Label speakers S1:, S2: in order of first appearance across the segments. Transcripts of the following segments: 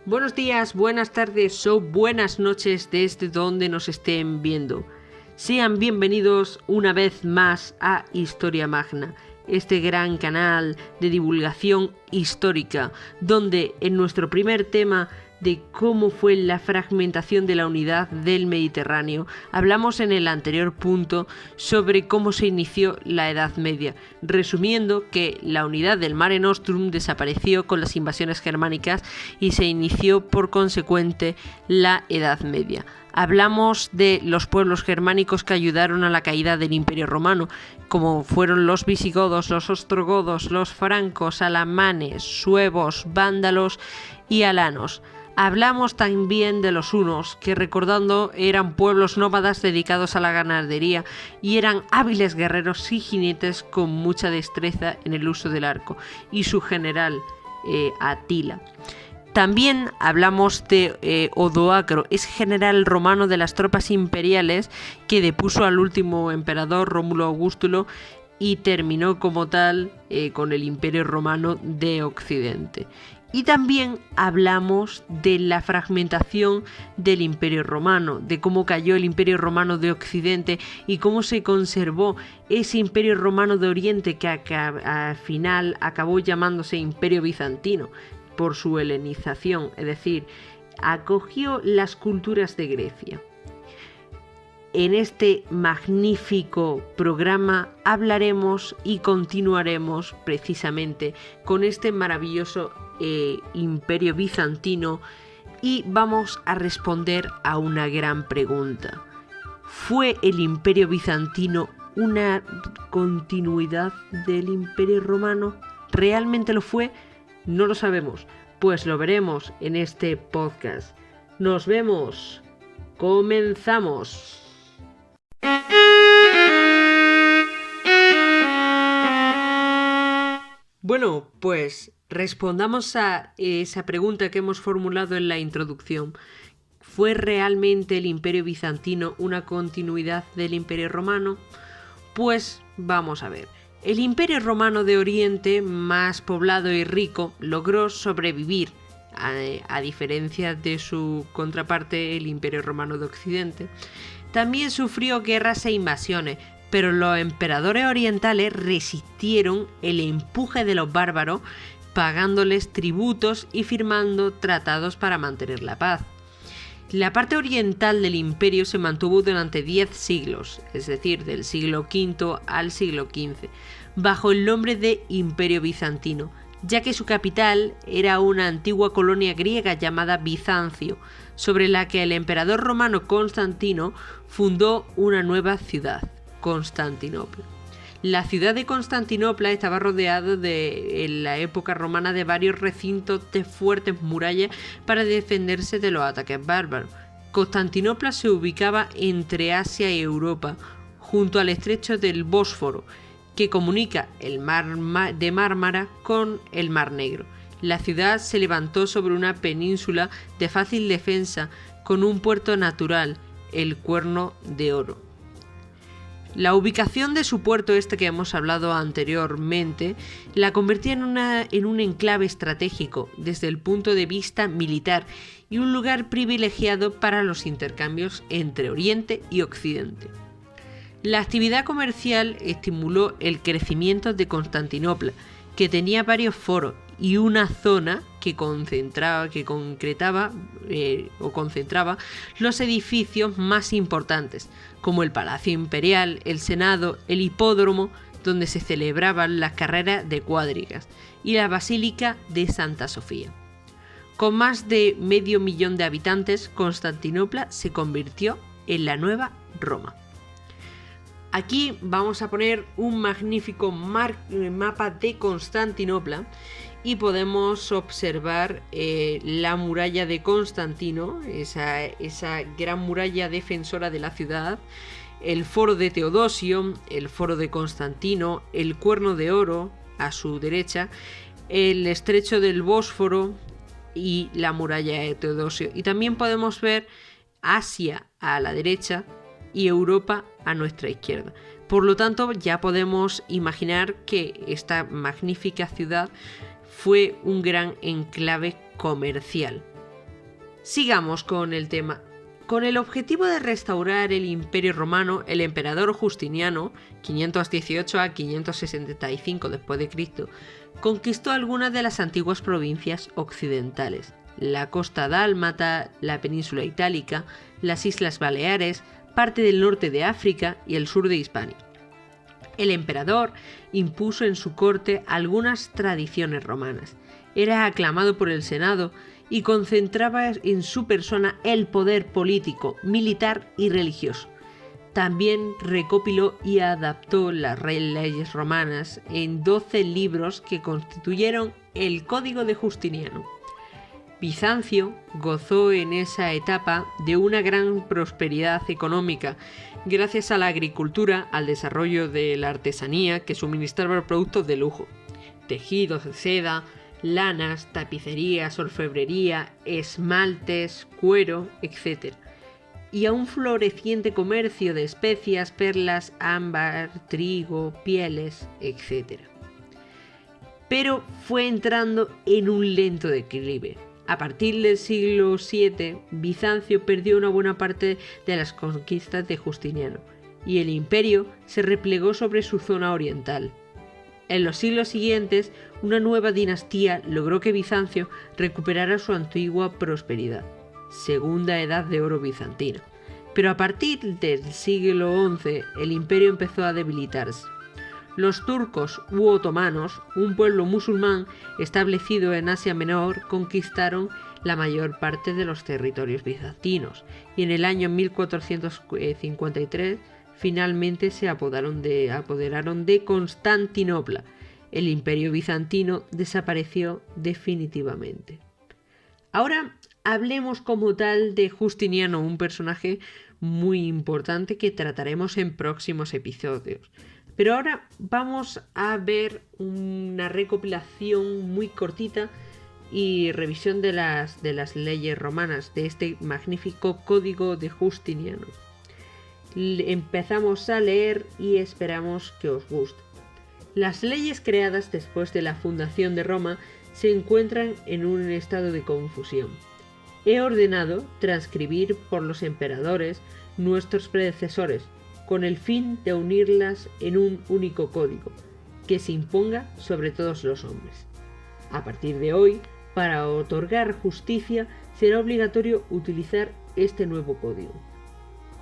S1: Buenos días, buenas tardes o buenas noches desde donde nos estén viendo. Sean bienvenidos una vez más a Historia Magna, este gran canal de divulgación histórica, donde en nuestro primer tema de cómo fue la fragmentación de la unidad del Mediterráneo, hablamos en el anterior punto sobre cómo se inició la Edad Media, resumiendo que la unidad del Mare Nostrum desapareció con las invasiones germánicas y se inició por consecuente la Edad Media. Hablamos de los pueblos germánicos que ayudaron a la caída del Imperio Romano, como fueron los visigodos, los ostrogodos, los francos, alamanes, suevos, vándalos y alanos. Hablamos también de los hunos, que recordando eran pueblos nómadas dedicados a la ganadería y eran hábiles guerreros y jinetes con mucha destreza en el uso del arco, y su general Atila. También hablamos de Odoacro, ese general romano de las tropas imperiales que depuso al último emperador Rómulo Augustulo y terminó como tal con el Imperio Romano de Occidente. Y también hablamos de la fragmentación del Imperio Romano, de cómo cayó el Imperio Romano de Occidente y cómo se conservó ese Imperio Romano de Oriente que al final acabó llamándose Imperio Bizantino por su helenización, es decir, acogió las culturas de Grecia. En este magnífico programa hablaremos y continuaremos precisamente con este maravilloso Imperio Bizantino y vamos a responder a una gran pregunta. ¿Fue el Imperio Bizantino una continuidad del Imperio Romano? ¿Realmente lo fue? No lo sabemos, pues lo veremos en este podcast. ¡Nos vemos! ¡Comenzamos! Bueno, pues respondamos a esa pregunta que hemos formulado en la introducción. ¿Fue realmente el Imperio Bizantino una continuidad del Imperio Romano? Pues vamos a ver. El Imperio Romano de Oriente, más poblado y rico, logró sobrevivir, a diferencia de su contraparte, el Imperio Romano de Occidente. También sufrió guerras e invasiones, pero los emperadores orientales resistieron el empuje de los bárbaros, pagándoles tributos y firmando tratados para mantener la paz. La parte oriental del imperio se mantuvo durante 10 siglos, es decir, del siglo V al siglo XV, bajo el nombre de Imperio Bizantino, ya que su capital era una antigua colonia griega llamada Bizancio, sobre la que el emperador romano Constantino fundó una nueva ciudad, Constantinopla. La ciudad de Constantinopla estaba rodeada en la época romana de varios recintos de fuertes murallas para defenderse de los ataques bárbaros. Constantinopla se ubicaba entre Asia y Europa, junto al estrecho del Bósforo, que comunica el mar de Mármara con el Mar Negro. La ciudad se levantó sobre una península de fácil defensa con un puerto natural, el Cuerno de Oro. La ubicación de su puerto que hemos hablado anteriormente la convertía en un enclave estratégico desde el punto de vista militar y un lugar privilegiado para los intercambios entre Oriente y Occidente. La actividad comercial estimuló el crecimiento de Constantinopla, que tenía varios foros y una zona que concentraba los edificios más importantes, como el Palacio Imperial, el Senado, el Hipódromo, donde se celebraban las carreras de cuadrigas, y la Basílica de Santa Sofía. Con más de 500.000 de habitantes, Constantinopla se convirtió en la nueva Roma. Aquí vamos a poner un magnífico mapa de Constantinopla y podemos observar la muralla de Constantino, esa gran muralla defensora de la ciudad, el foro de Teodosio, el foro de Constantino, el Cuerno de Oro a su derecha, el estrecho del Bósforo y la muralla de Teodosio. Y también podemos ver Asia a la derecha y Europa a nuestra izquierda. Por lo tanto, ya podemos imaginar que esta magnífica ciudad fue un gran enclave comercial. Sigamos con el tema. Con el objetivo de restaurar el Imperio Romano, el emperador Justiniano, 518 a 565 d.C., conquistó algunas de las antiguas provincias occidentales: la costa dálmata, la península itálica, las Islas Baleares, parte del norte de África y el sur de Hispania. El emperador impuso en su corte algunas tradiciones romanas. Era aclamado por el Senado y concentraba en su persona el poder político, militar y religioso. También recopiló y adaptó las leyes romanas en 12 libros que constituyeron el Código de Justiniano. Bizancio gozó en esa etapa de una gran prosperidad económica gracias a la agricultura, al desarrollo de la artesanía que suministraba productos de lujo: tejidos de seda, lanas, tapicerías, orfebrería, esmaltes, cuero, etc. Y a un floreciente comercio de especias, perlas, ámbar, trigo, pieles, etc. Pero fue entrando en un lento declive. A partir del siglo VII, Bizancio perdió una buena parte de las conquistas de Justiniano, y el imperio se replegó sobre su zona oriental. En los siglos siguientes, una nueva dinastía logró que Bizancio recuperara su antigua prosperidad, Segunda Edad de Oro bizantina. Pero a partir del siglo XI, el imperio empezó a debilitarse. Los turcos u otomanos, un pueblo musulmán establecido en Asia Menor, conquistaron la mayor parte de los territorios bizantinos, y en el año 1453 finalmente se apoderaron de Constantinopla. El imperio bizantino desapareció definitivamente. Ahora hablemos como tal de Justiniano, un personaje muy importante que trataremos en próximos episodios. Pero ahora vamos a ver una recopilación muy cortita y revisión de las leyes romanas, de este magnífico Código de Justiniano. Empezamos a leer y esperamos que os guste. Las leyes creadas después de la fundación de Roma se encuentran en un estado de confusión. He ordenado transcribir por los emperadores nuestros predecesores, con el fin de unirlas en un único código, que se imponga sobre todos los hombres. A partir de hoy, para otorgar justicia, será obligatorio utilizar este nuevo código.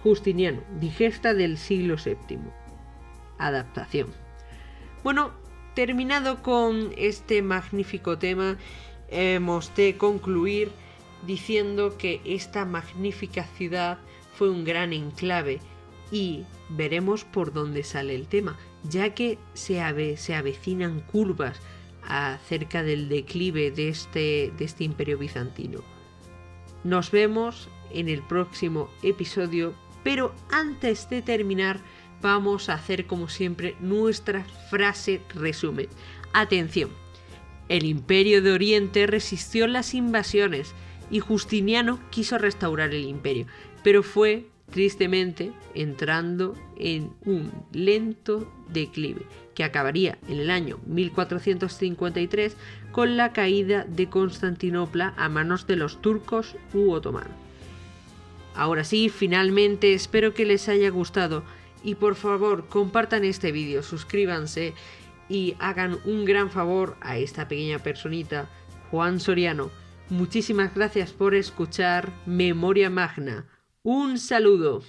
S1: Justiniano, digesta del siglo VII. Adaptación. Bueno, terminado con este magnífico tema, hemos de concluir diciendo que esta magnífica ciudad fue un gran enclave, y veremos por dónde sale el tema, ya que se avecinan curvas acerca del declive de este imperio bizantino. Nos vemos en el próximo episodio, pero antes de terminar vamos a hacer como siempre nuestra frase resumen. Atención, el imperio de Oriente resistió las invasiones y Justiniano quiso restaurar el imperio, pero fue tristemente entrando en un lento declive que acabaría en el año 1453 con la caída de Constantinopla a manos de los turcos u otomanos. Ahora sí, finalmente espero que les haya gustado y por favor compartan este vídeo, suscríbanse y hagan un gran favor a esta pequeña personita, Juan Soriano. Muchísimas gracias por escuchar Memoria Magna. Un saludo.